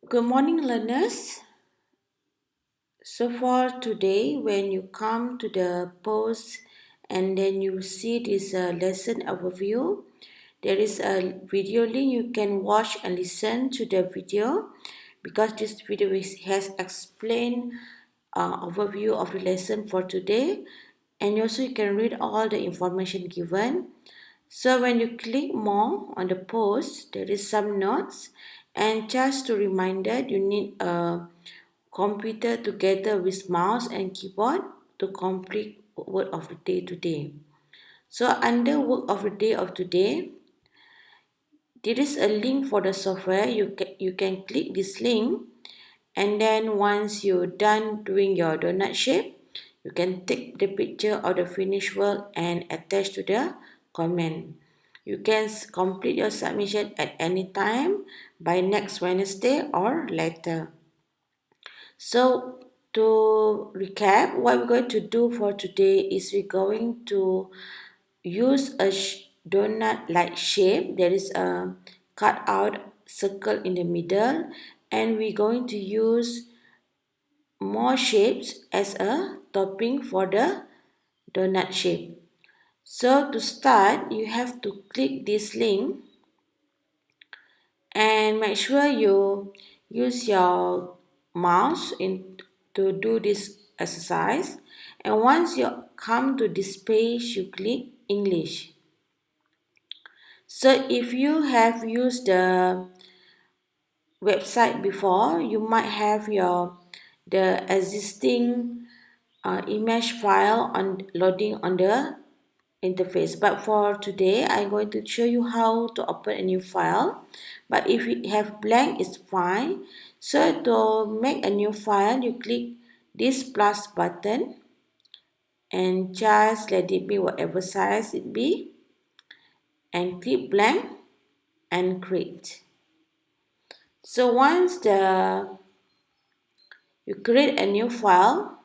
Good morning, learners. So, for today, when you come to the post and then you see this lesson overview, there is a video link you can watch and listen to the video because this video has explained overview of the lesson for today, and also you can read all the information given. So when you click more on the post, there is some notes, and just to remind that you need a computer together with mouse and keyboard to complete word of the day today. So under work of the day of today, there is a link for the software. You can click this link, and then once you're done doing your donut shape, you can take the picture of the finished work and attach to the comment. You can complete your submission at any time by next Wednesday or later. So to recap, what we're going to do for today is we're going to use a donut like shape. There is a cut out circle in the middle, and we're going to use more shapes as a topping for the donut shape. So to start, you have to click this link and make sure you use your mouse to do this exercise. And once you come to this page, you click English. So if you have used the website before, you might have the existing image file on loading on the interface. But for today, I'm going to show you how to open a new file. But if you have blank, it's fine. So to make a new file, you click this plus button and just let it be whatever size it be, and click blank and create. So once you create a new file,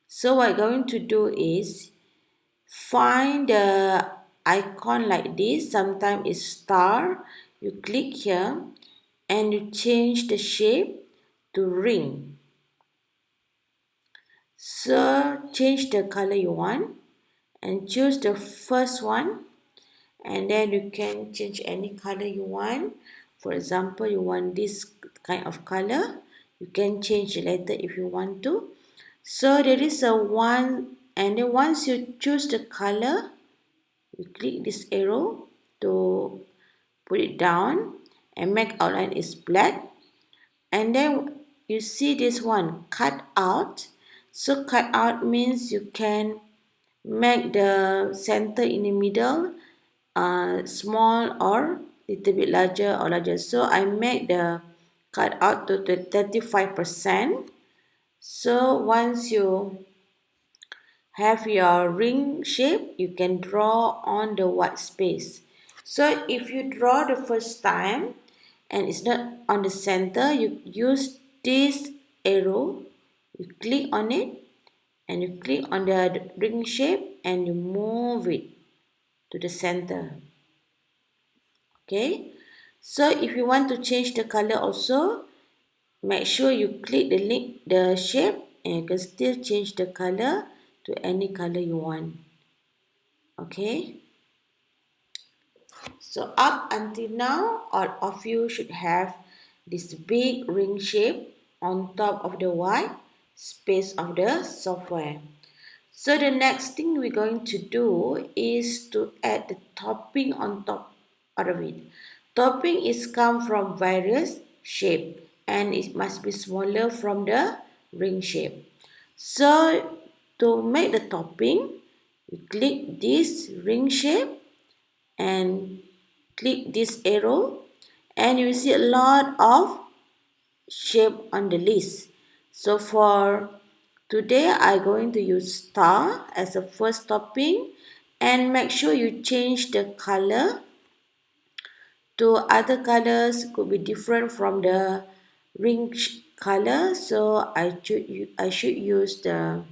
so what I'm going to do is find the icon like this. Sometimes it's star. You click here and you change the shape to ring. So change the color you want and choose the first one, and then you can change any color you want. For example, you want this kind of color, you can change later if you want to. So there is a one, and then once you choose the color, you click this arrow to put it down and make outline is black. And then you see this one cut out. So cut out means you can make the center in the middle small or little bit larger or larger. So I make the cut out to 35%. So once you have your ring shape, you can draw on the white space. So if you draw the first time and it's not on the center, you use this arrow, you click on it and you click on the ring shape and you move it to the center. Okay, so if you want to change the color also, make sure you click the shape, and you can still change the color to any color you want. Okay, so up until now, all of you should have this big ring shape on top of the white space of the software. So the next thing we're going to do is to add the topping on top of it. Topping is come from various shape, and it must be smaller from the ring shape. So to make the topping, you click this ring shape and click this arrow, and you see a lot of shape on the list. So for today, I'm going to use star as the first topping, and make sure you change the color to other colors, could be different from the ring color. So I should use the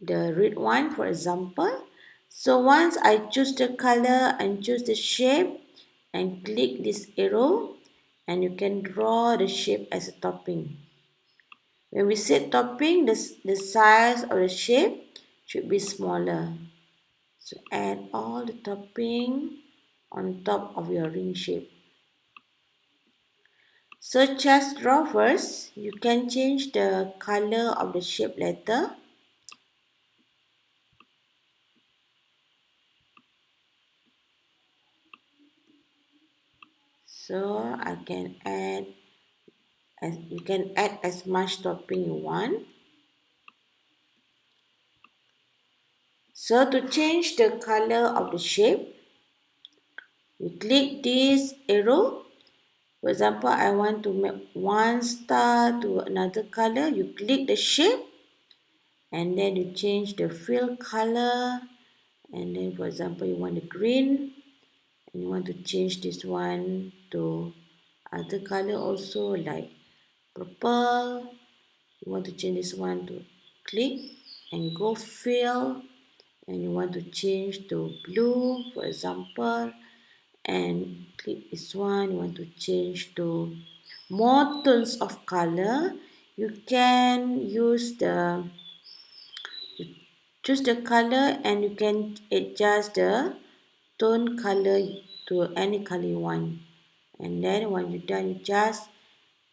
red one, for example. So once I choose the color and choose the shape and click this arrow, and you can draw the shape as a topping. When we say topping, the size of the shape should be smaller. So add all the topping on top of your ring shape. So just draw first. You can change the color of the shape later. So I can add you can add as much topping you want. So to change the color of the shape, you click this arrow. For example, I want to make one star to another color. You click the shape and then you change the fill color. And then, for example, you want the green and you want to change this one to other color also, like purple. You want to change this one to click and go fill, and you want to change to blue, for example, and click this one. You want to change to more tones of color. You can use the choose the color and you can adjust the tone color to any color you want. And then when you're done, you just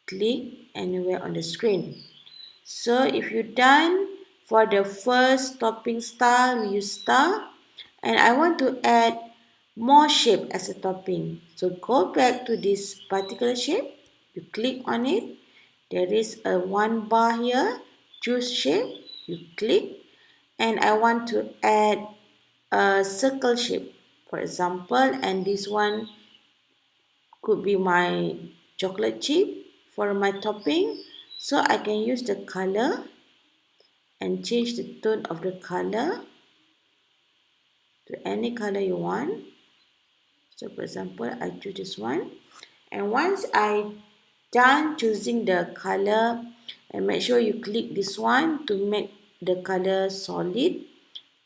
click anywhere on the screen. So if you're done for the first topping style, we use star. And I want to add more shape as a topping. So go back to this particular shape. You click on it. There is a one bar here. Choose shape. You click. And I want to add a circle shape, for example, and this one could be my chocolate chip for my topping. So I can use the color and change the tone of the color to any color you want. So for example, I choose this one. And once I done choosing the color, and make sure you click this one to make the color solid,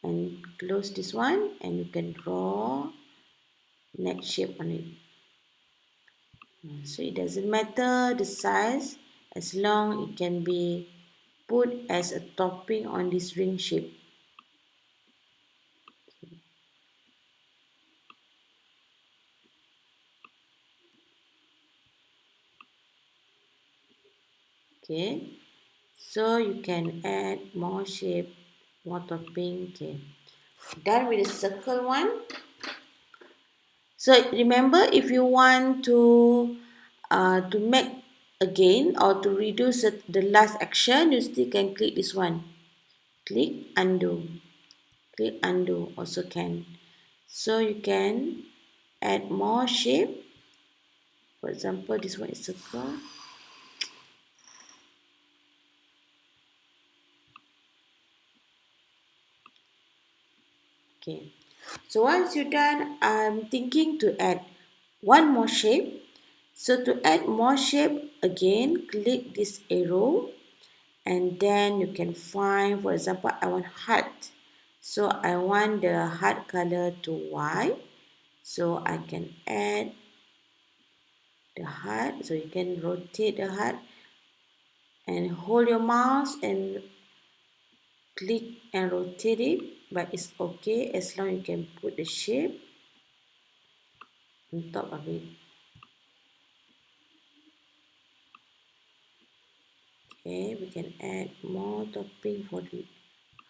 and close this one, and you can draw next shape on it. So it doesn't matter the size as long it can be put as a topping on this ring shape. Okay, so you can add more shape, more topping. Okay, done with the circle one. So remember, if you want to make again or to reduce the last action, you still can click this one. Click undo. Click undo also can. So you can add more shape. For example, this one is circle. Okay. So once you're done, I'm thinking to add one more shape. So to add more shape, again, click this arrow and then you can find, for example, I want heart. So I want the heart color to white. So I can add the heart. So you can rotate the heart and hold your mouse and click and rotate it, but it's okay as long you can put the shape on top of it. Okay, we can add more topping for the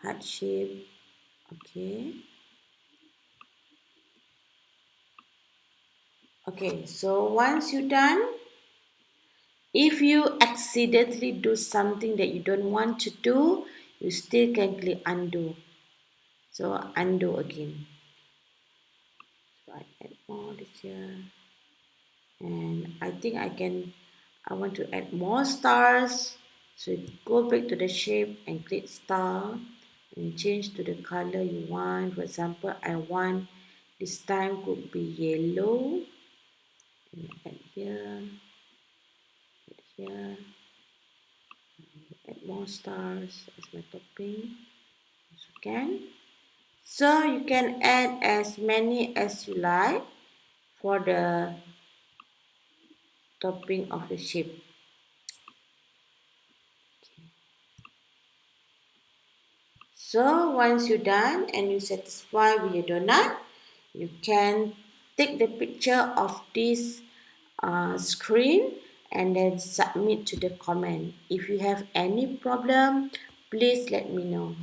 heart shape. Okay. Okay, so once you're done, if you accidentally do something that you don't want to do, you still can click undo. So undo again. So I add more this here. And I think I want to add more stars. So go back to the shape and click star and change to the color you want. For example, I want this time could be yellow. And add here, add here, add more stars as my topping as you can. So you can add as many as you like for the topping of the shape. So once you're done and you're satisfied with your donut, you can take the picture of this screen and then submit to the comment. If you have any problem, please let me know.